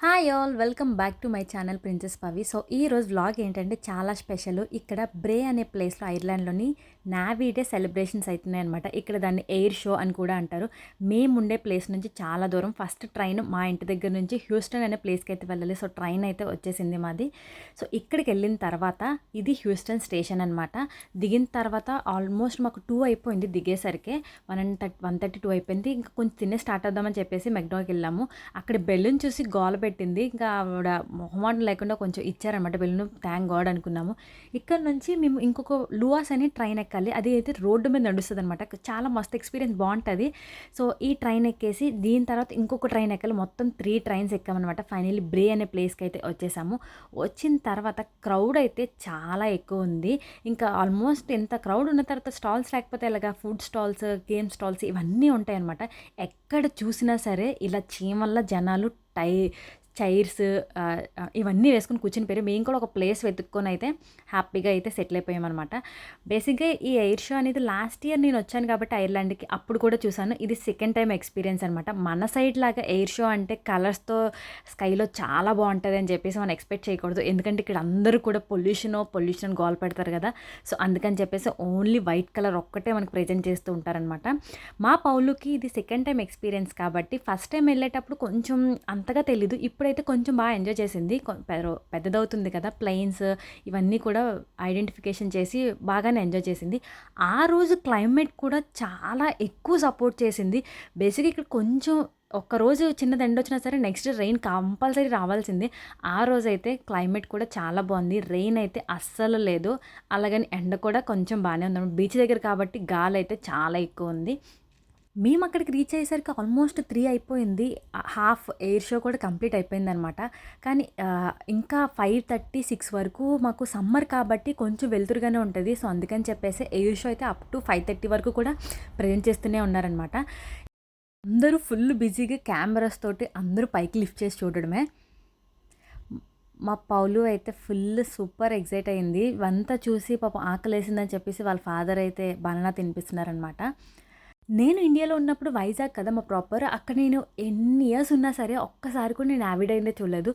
Hi all welcome back to my channel princess Pavi. So ఈరోజు vlog ఏంటంటే చాలా special. ఇక్కడ బ్రే అనే ప్లేస్లో ఐర్లాండ్లోని నావీ డే సెలబ్రేషన్స్ అవుతున్నాయి అనమాట. ఇక్కడ దాన్ని ఎయిర్ షో అని కూడా అంటారు. మేము ఉండే ప్లేస్ నుంచి చాలా దూరం. ఫస్ట్ ట్రైన్ మా ఇంటి దగ్గర నుంచి హ్యూస్టన్ అనే ప్లేస్కి అయితే వెళ్ళాలి. సో ట్రైన్ అయితే వచ్చేసింది మాది. సో ఇక్కడికి వెళ్ళిన తర్వాత ఇది హ్యూస్టన్ స్టేషన్ అనమాట. దిగిన తర్వాత ఆల్మోస్ట్ మాకు 2 అయిపోయింది దిగేసరికి. 1:32 అయిపోయింది. ఇంకా కొంచెం తినే స్టార్ట్ అవుదామని చెప్పేసి మెక్డోకి వెళ్ళాము. అక్కడ బెలూన్ చూసి గోల పెట్టింది. ఇంకా ఆవిడ మొహమాటం లేకుండా కొంచెం ఇచ్చారనమాట బెలూన్. థ్యాంక్ గాడ్ అనుకున్నాము. ఇక్కడ నుంచి మేము ఇంకొక లూవాస్ అని ట్రైన్ ఎక్కాలి. అది అయితే రోడ్డు మీద నడుస్తుంది అనమాట. చాలా మస్తు ఎక్స్పీరియన్స్, బాగుంటుంది. సో ఈ ట్రైన్ ఎక్కేసి దీని తర్వాత ఇంకొక ట్రైన్ ఎక్కాలి. మొత్తం 3 ట్రైన్స్ ఎక్కామన్నమాట. ఫైనల్లీ బ్రే అనే ప్లేస్కి అయితే వచ్చేసాము. వచ్చిన తర్వాత క్రౌడ్ అయితే చాలా ఎక్కువ ఉంది. ఇంకా ఆల్మోస్ట్ ఎంత క్రౌడ్ ఉన్న తర్వాత స్టాల్స్ లేకపోతే ఇలాగా ఫుడ్ స్టాల్స్, గేమ్ స్టాల్స్ ఇవన్నీ ఉంటాయి అనమాట. ఎక్కడ చూసినా సరే ఇలా చీమల్ల జనాలు చైర్స్ ఇవన్నీ వేసుకొని కూర్చుని పోయారు. మేము కూడా ఒక ప్లేస్ వెతుక్కొని అయితే హ్యాపీగా అయితే సెటిల్ అయిపోయామన్నమాట. బేసిక్గా ఈ ఎయిర్ షో అనేది లాస్ట్ ఇయర్ నేను వచ్చాను కాబట్టి ఐర్లాండ్కి, అప్పుడు కూడా చూసాను. ఇది సెకండ్ టైం ఎక్స్పీరియన్స్ అనమాట. మన సైడ్ లాగా ఎయిర్ షో అంటే కలర్స్తో స్కైలో చాలా బాగుంటుంది అని చెప్పేసి మనం ఎక్స్పెక్ట్ చేయకూడదు. ఎందుకంటే ఇక్కడ అందరూ కూడా పొల్యూషన్ గోల్ పెడతారు కదా. సో అందుకని చెప్పేసి ఓన్లీ వైట్ కలర్ ఒక్కటే మనకు ప్రజెంట్ చేస్తూ ఉంటారనమాట. మా పౌలుకి ఇది సెకండ్ టైం ఎక్స్పీరియన్స్ కాబట్టి ఫస్ట్ టైం వెళ్ళేటప్పుడు కొంచెం అంతగా తెలీదు. ఇప్పుడైతే కొంచెం బాగా ఎంజాయ్ చేసింది. పెద్దదవుతుంది కదా, ప్లెయిన్స్ ఇవన్నీ కూడా ఐడెంటిఫికేషన్ చేసి బాగానే ఎంజాయ్ చేసింది. ఆ రోజు క్లైమేట్ కూడా చాలా ఎక్కువ సపోర్ట్ చేసింది. బేసిక్గా ఇక్కడ కొంచెం ఒక్కరోజు చిన్నది ఎండ వచ్చినా సరే నెక్స్ట్ రెయిన్ కంపల్సరీ రావాల్సిందే. ఆ రోజైతే క్లైమేట్ కూడా చాలా బాగుంది. రెయిన్ అయితే అస్సలు లేదు. అలాగని ఎండ కూడా కొంచెం బాగానే ఉంది. బీచ్ దగ్గర కాబట్టి గాలి అయితే చాలా ఎక్కువ ఉంది. మేము అక్కడికి రీచ్ అయ్యేసరికి ఆల్మోస్ట్ 3 అయిపోయింది. హాఫ్ ఎయిర్ షో కూడా కంప్లీట్ అయిపోయిందనమాట. కానీ ఇంకా 5:30, 6 వరకు మాకు సమ్మర్ కాబట్టి కొంచెం వెలుతురుగానే ఉంటుంది. సో అందుకని చెప్పేసి ఎయిర్ షో అయితే అప్ టు 5:30 వరకు కూడా ప్రజెంట్ చేస్తూనే ఉన్నారనమాట. అందరూ ఫుల్ బిజీగా కెమెరాస్ తోటి అందరూ పైకి లిఫ్ట్ చేసి చూడడమే. మా పౌలు అయితే ఫుల్ సూపర్ ఎగ్జైట్ అయింది. ఇవంతా చూసి పాపం ఆకలేసిందని చెప్పేసి వాళ్ళ ఫాదర్ అయితే బనానా తినిపిస్తున్నారనమాట. నేను ఇండియాలో ఉన్నప్పుడు వైజాగ్ కదా మా ప్రాపర్. అక్కడ నేను ఎన్ని ఇయర్స్ ఉన్నా సరే ఒక్కసారి కూడా నేను నావిడ్ అయితే చూడలేదు.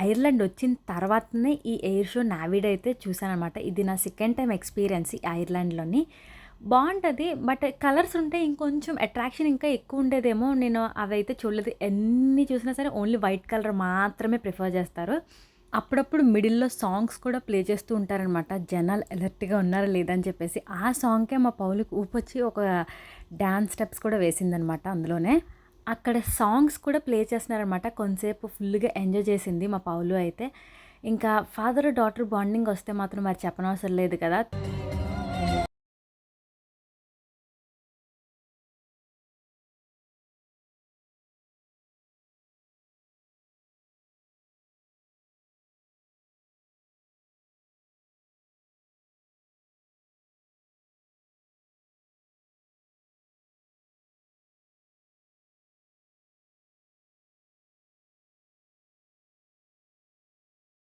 ఐర్లాండ్ వచ్చిన తర్వాతనే ఈ ఎయిర్ షో నావిడ్ అయితే చూసానమాట. ఇది నా సెకండ్ టైం ఎక్స్పీరియన్స్ ఈ ఐర్లాండ్లోని. బాగుంటుంది. బట్ కలర్స్ ఉంటే ఇంకొంచెం అట్రాక్షన్ ఇంకా ఎక్కువ ఉండేదేమో. నేను అవి అయితే చూడలేదు. ఎన్ని చూసినా సరే ఓన్లీ వైట్ కలర్ మాత్రమే ప్రిఫర్ చేస్తారు. అప్పుడప్పుడు మిడిల్‌లో సాంగ్స్ కూడా ప్లే చేస్తూ ఉంటారనమాట. జనాలు అలర్ట్‌గా ఉన్నారా లేదా అని చెప్పేసి. ఆ సాంగ్‌కే మా పౌలుకి ఊపొచ్చి ఒక డాన్స్ స్టెప్స్ కూడా వేసిందనమాట అందులోనే. అక్కడ సాంగ్స్ కూడా ప్లే చేస్తున్నారనమాట. కొంతసేపు ఫుల్‌గా ఎంజాయ్ చేసింది మా పౌలు అయితే. ఇంకా ఫాదర్ డాటర్ బాండింగ్ వస్తే మాత్రం మరి చెప్పనవసరం లేదు కదా.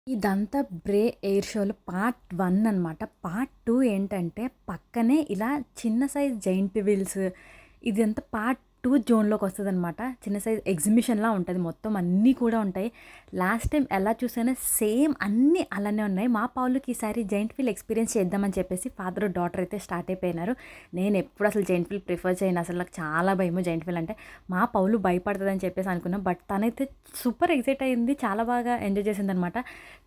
ఇదంతా బ్రే ఎయిర్ షోలో పార్ట్ 1 అనమాట. పార్ట్ 2 ఏంటంటే పక్కనే ఇలా చిన్న సైజ్ జైంట్ వీల్స్, ఇదంతా పార్ట్ 2 జోన్లోకి వస్తుందనమాట. చిన్న సైజ్ ఎగ్జిబిషన్లా ఉంటుంది. మొత్తం అన్నీ కూడా ఉంటాయి. లాస్ట్ టైం ఎలా చూసానో సేమ్ అన్నీ అలానే ఉన్నాయి. మా పౌలుకి ఈసారి జైంట్ వీల్ ఎక్స్పీరియన్స్ చేద్దామని చెప్పేసి ఫాదర్ డాటర్ అయితే స్టార్ట్ అయిపోయినారు. నేను ఎప్పుడు అసలు జైంట్ వీల్ ప్రిఫర్ చేయను. అసలు నాకు చాలా భయము జైంట్ వీల్ అంటే. మా పౌలు భయపడుతుందని చెప్పేసి అనుకున్నాం. బట్ తనైతే సూపర్ ఎగ్జైట్ అయింది. చాలా బాగా ఎంజాయ్ చేసిందనమాట.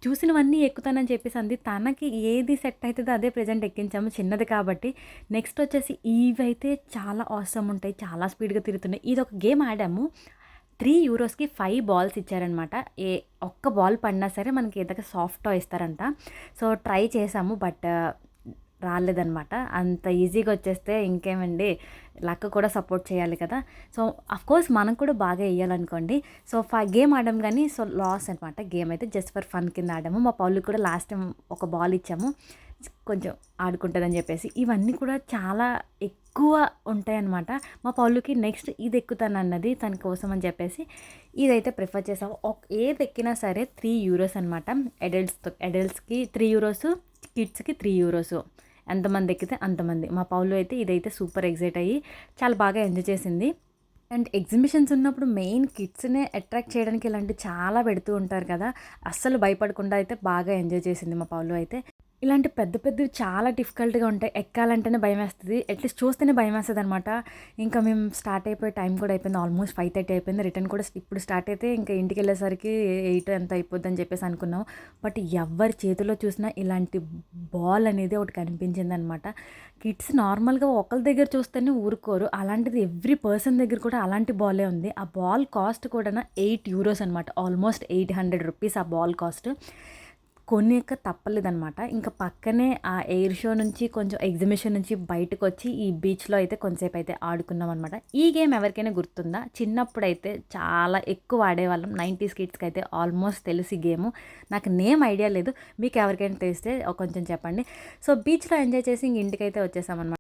చూసినవన్నీ ఎక్కుతానని చెప్పేసి అంది. తనకి ఏది సెట్ అవుతుందో అదే ప్రజెంట్ ఎక్కించాము, చిన్నది కాబట్టి. నెక్స్ట్ వచ్చేసి ఇవైతే చాలా ఆసమ్ ఉంటాయి. చాలా స్పీడ్గా తిరుగుతున్నాయి. ఇది ఒక గేమ్ ఆడాము. 3 యూరోస్కి 5 బాల్స్ ఇచ్చారనమాట. ఒక్క బాల్ పడినా సరే మనకి ఏదైనా సాఫ్ట్ టాయ్ ఇస్తారంట. సో ట్రై చేసాము. బట్ రాలేదనమాట. అంత ఈజీగా వచ్చేస్తే ఇంకేమండి, లక్ కూడా సపోర్ట్ చేయాలి కదా. సో అఫ్కోర్స్ మనం కూడా బాగా వేయాలనుకోండి. సో గేమ్ ఆడాము కానీ సో లాస్ అనమాట. గేమ్ అయితే జస్ట్ ఫర్ ఫన్ కింద ఆడాము. మా పౌలు కూడా లాస్ట్ టైం ఒక బాల్ ఇచ్చాము కొంచెం ఆడుకుంటుందని చెప్పేసి. ఇవన్నీ కూడా చాలా ఎక్కువ ఉంటాయన్నమాట. మా పౌలుకి నెక్స్ట్ ఇది ఎక్కుతాను అన్నది తన కోసం అని చెప్పేసి ఇదైతే ప్రిఫర్ చేసాము. ఏది ఎక్కినా సరే 3 యూరోస్ అనమాట. అడల్ట్స్కి 3 యూరోస్, కిడ్స్కి 3 యూరోస్. ఎంతమంది ఎక్కితే అంతమంది. మా పౌలు అయితే ఇదైతే సూపర్ ఎగ్జైట్ అయ్యి చాలా బాగా ఎంజాయ్ చేసింది. అండ్ ఎగ్జిబిషన్స్ ఉన్నప్పుడు మెయిన్ కిడ్స్‌నే అట్రాక్ట్ చేయడానికి ఇలాంటివి చాలా పెడుతూ ఉంటారు కదా! అస్సలు భయపడకుండా అయితే బాగా ఎంజాయ్ చేసింది మా పౌలు అయితే. ఇలాంటి పెద్ద పెద్దవి చాలా డిఫికల్ట్‌గా ఉంటాయి. ఎక్కాలంటేనే భయమేస్తది. అట్‌లీస్ట్ చూస్తేనే భయమేస్తదనమాట. ఇంకా మేము స్టార్ట్ అయిపోయే టైం కూడా అయిపోయింది. ఆల్మోస్ట్ 5:30 అయిపోయింది. రిటర్న్ కూడా ఇప్పుడు స్టార్ట్ అయితే ఇంకా ఇంటికెళ్ళేసరికి 8 ఎంత అయిపోద్దని చెప్పేసి అనుకున్నాం. బట్ ఎవ్వరి చేతిలో చూసినా ఇలాంటి బాల్ అనేది ఒకటి కనిపించిందనమాట. కిడ్స్ నార్మల్‌గా ఒకళ్ళ దగ్గర చూస్తేనే ఊరుకోరు. అలాంటిది ఎవ్రి పర్సన్ దగ్గర కూడా అలాంటి బాలే ఉంది. ఆ బాల్ కాస్ట్ కూడాను €8 అనమాట. ఆల్మోస్ట్ ₹800 ఆ బాల్ కాస్ట్. కొనేక తప్పలేదనమాట. ఇంక పక్కనే ఆ ఎయిర్ షో నుంచి కొంచెం ఎగ్జిబిషన్ నుంచి బయటకొచ్చి ఈ బీచ్‌లో అయితే కొంసేపయితే ఆడుకున్నామనమాట. ఈ గేమ్ ఎవరికైనా గుర్తుందా? చిన్నప్పుడైతే చాలా ఎక్కువ ఆడేవాళ్ళం. 90s కిడ్స్‌కైతే ఆల్మోస్ట్ తెలుసు ఈ గేము. నాకు నేమ్ ఐడియా లేదు. మీకెవరికైనా తెలిస్తే కొంచెం చెప్పండి. సో, బీచ్‌లో ఎంజాయ్ చేసి ఇంక ఇంటికైతే వచ్చేసామనమాట.